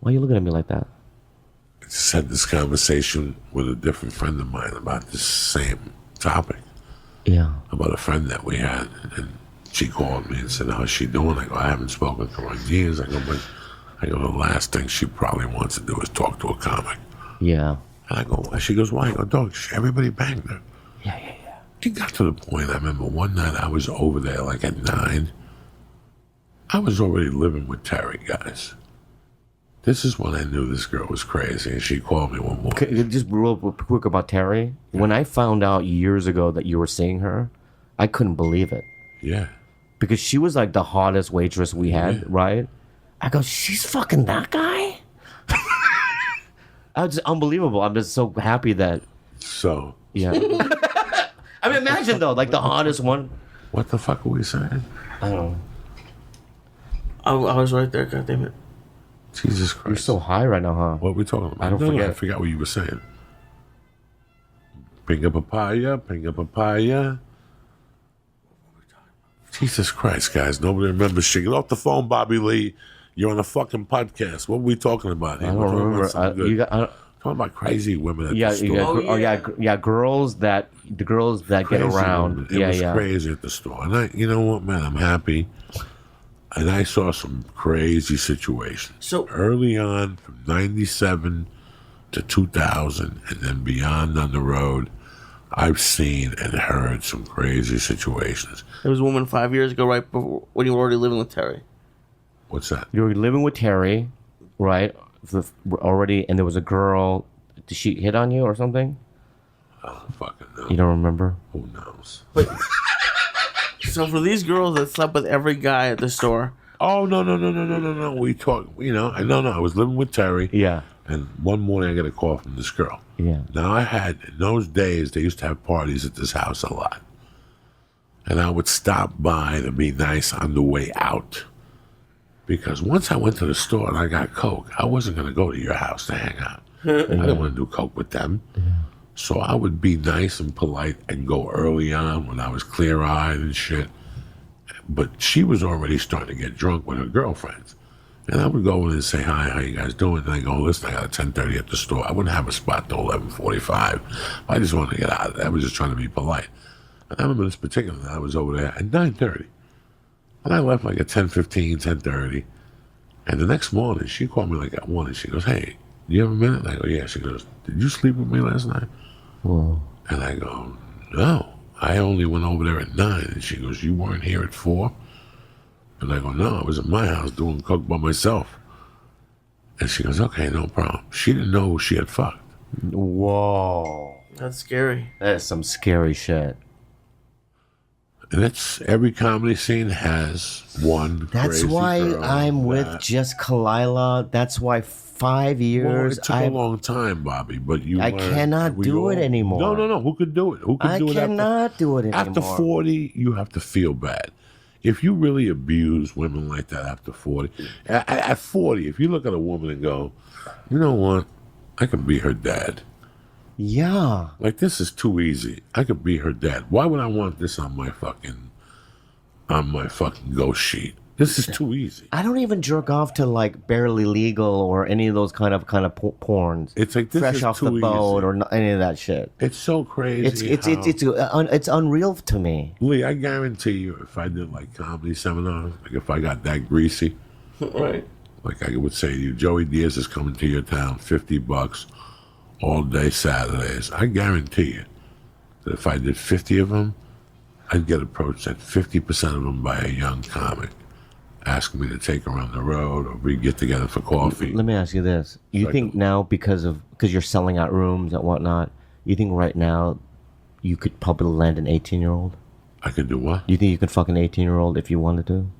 Why are you looking at me like that? I just had this conversation with a different friend of mine about this same topic. Yeah. About a friend that we had, and she called me and said, "How's she doing?" I go, "I haven't spoken to her in years." I go, "The last thing she probably wants to do is talk to a comic." Yeah. And I go, she goes, "Why?" I go, "Dog, everybody banged her." Yeah. It got to the point, I remember one night I was over there like at 9. I was already living with Terry, guys. This is when I knew this girl was crazy, and she called me one morning. Okay, just real quick about Terry. Yeah. When I found out years ago that you were seeing her, I couldn't believe it. Yeah. Because she was like the hottest waitress we had, right? I go, she's fucking that guy? I was just unbelievable. I'm just so happy that... So... Yeah. I mean, imagine though, like the hottest one. What the fuck are we saying? I don't know. I was right there, goddammit. Jesus Christ. You're so high right now, huh? What are we talking about? I don't forget. I forgot what you were saying. Pinga papaya. Jesus Christ, guys. Nobody remembers shit. Get off the phone, Bobby Lee. You're on a fucking podcast. What were we talking about here? I don't remember. Talking about crazy women at the store. Girls that get around. Women. It was crazy at the store. And you know what, man? I'm happy. And I saw some crazy situations. So early on, from 97 to 2000, and then beyond on the road, I've seen and heard some crazy situations. There was a woman 5 years ago, right before when you were already living with Terry. What's that? You were living with Terry, right? Already, and there was a girl. Did she hit on you or something? I don't fucking know. You don't remember? Who knows? But so for these girls that slept with every guy at the store. Oh no. We talked. I was living with Terry. Yeah. And one morning I got a call from this girl. Yeah. Now I had, in those days, they used to have parties at this house a lot. And I would stop by to be nice on the way out. Because once I went to the store and I got Coke, I wasn't going to go to your house to hang out. I didn't want to do Coke with them. Yeah. So I would be nice and polite and go early on when I was clear-eyed and shit. But she was already starting to get drunk with her girlfriends. And I would go in and say, "Hi, how you guys doing?" And I go, "Listen, I got a 10:30 at the store. I wouldn't have a spot till 11:45. I just wanted to get out of there. I was just trying to be polite." And I remember this particular night, I was over there at 9:30. And I left like at 10:15, 10:30. And the next morning, she called me like at 1, and she goes, "Hey, do you have a minute?" And I go, "Yeah." She goes, "Did you sleep with me last night?" Whoa. And I go, "No, I only went over there at 9. And she goes, "You weren't here at 4? And I go, "No, I was at my house doing Coke by myself." And she goes, "Okay, no problem." She didn't know who she had fucked. Whoa. That's scary. That is some scary shit. And every comedy scene has one. That's why I'm with just Kalila. That's why 5 years. Well, it took a long time, Bobby, but I cannot do it anymore. No. Who could do it? I cannot do it anymore. After 40, you have to feel bad. If you really abuse women like that after 40, at 40, if you look at a woman and go, "You know what? I could be her dad." Yeah. Like, this is too easy. I could be her dad. Why would I want this on my fucking ghost sheet? This is too easy. I don't even jerk off to like Barely Legal or any of those kind of porns. It's like this Fresh is off too the boat easy. Or any of that shit. It's so crazy. It's unreal to me. Lee, I guarantee you, if I did like comedy seminars, like if I got that greasy, right? Like I would say to you, Joey Diaz is coming to your town, $50 all day Saturdays. I guarantee you that if I did 50 of them, I'd get approached at 50% of them by a young comic, asking me to take her on the road or we get together for coffee. Let me ask you this: you think now because you're selling out rooms and whatnot, you think right now you could probably land an 18-year-old? I could do what? You think you could fuck an 18-year-old if you wanted to?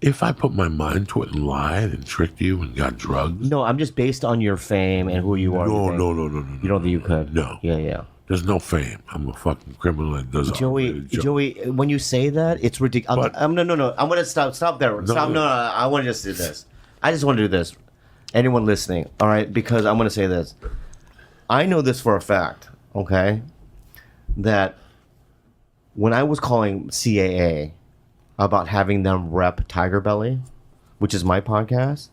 If I put my mind to it and lied and tricked you and got drugs? No, I'm just based on your fame and who you are. No. You don't think you could? No. Yeah. There's no fame. I'm a fucking criminal that does Joey, when you say that, it's ridiculous. No. I'm going to stop there. No. I want to just do this. I just want to do this. Anyone listening, all right? Because I'm going to say this. I know this for a fact, okay? That when I was calling CAA about having them rep Tiger Belly, which is my podcast,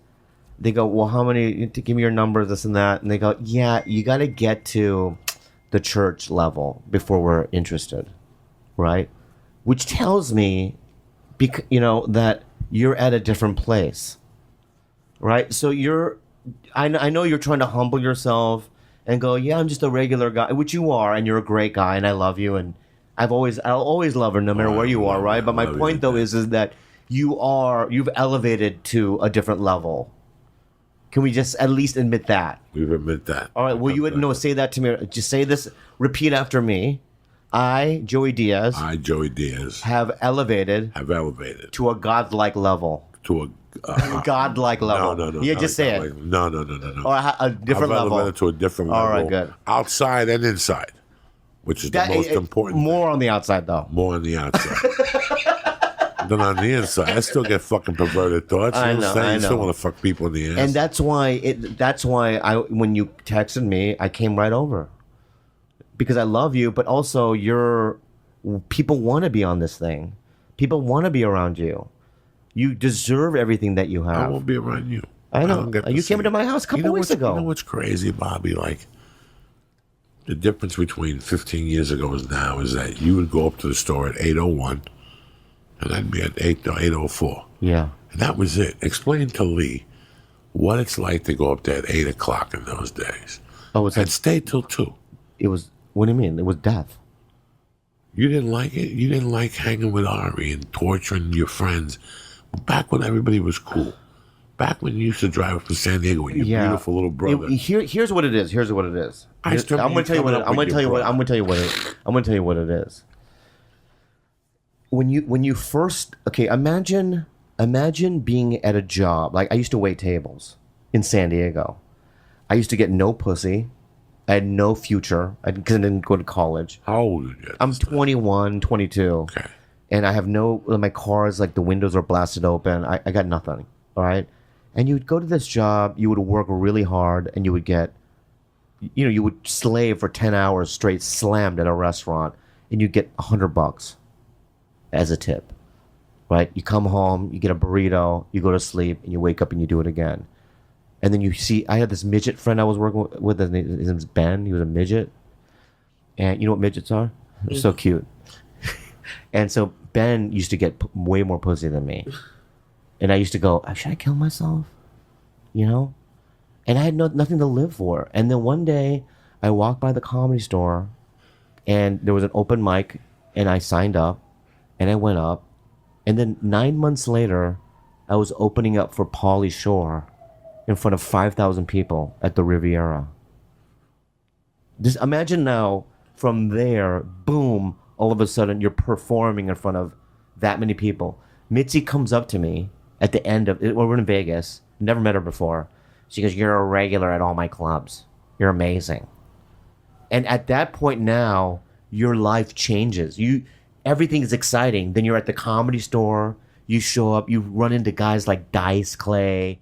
they go, well, how many, give me your numbers, this and that. And they go, yeah, you got to get to the church level before we're interested, right? Which tells me, that you're at a different place, right? So I know you're trying to humble yourself and go, yeah, I'm just a regular guy, which you are, and you're a great guy, and I love you, and I'll always love her no matter where you are, right? But my point though is that you've elevated to a different level. Can we just at least admit that? We've admit that. All right. Will you say that to me? Just say this. Repeat after me. I, Joey Diaz, have elevated to a godlike level. To a godlike level. No. Yeah, just say it. No. Or a different level. Elevated to a different level. All right, good. Outside and inside, which is the most important. More on the outside, though. More on the outside than on the inside. I still get fucking perverted thoughts. I know. You still want to fuck people in the ass. And that's why when you texted me, I came right over. Because I love you, but also people want to be on this thing. People want to be around you. You deserve everything that you have. I won't be around you. I know. You came into my house a couple weeks ago. You know what's crazy, Bobby? Like, the difference between 15 years ago and now is that you would go up to the store at 8:01, and I'd be at 8:04. Yeah. And that was it. Explain to Lee what it's like to go up there at 8 o'clock in those days. Oh, and stay till 2. It was, what do you mean? It was death. You didn't like it? You didn't like hanging with Ari and torturing your friends? Back when everybody was cool. Back when you used to drive up to San Diego with your beautiful little brother. Here's what it is. I'm going to tell you what it is. When you first, imagine being at a job. Like, I used to wait tables in San Diego. I used to get no pussy. I had no future because I didn't go to college. How old are you? I'm 21, 22. Okay. And I have my car is like the windows are blasted open. I got nothing. All right. And you would go to this job, you would work really hard, and you would get, you would slave for 10 hours straight, slammed at a restaurant, and you get $100 as a tip. Right? You come home, you get a burrito, you go to sleep, and you wake up and you do it again. And then I had this midget friend I was working with. His name was Ben. He was a midget. And you know what midgets are? They're so cute. And so Ben used to get way more pussy than me. And I used to go, should I kill myself? And I had nothing to live for. And then one day, I walked by the Comedy Store, and there was an open mic, and I signed up, and I went up. And then 9 months later, I was opening up for Pauly Shore in front of 5,000 people at the Riviera. Just imagine now, from there, boom, all of a sudden you're performing in front of that many people. Mitzi comes up to me at the end of it. We're in Vegas. Never met her before. She goes, "You're a regular at all my clubs. You're amazing." And at that point now, your life changes. Everything is exciting. Then you're at the Comedy Store. You show up. You run into guys like Dice Clay.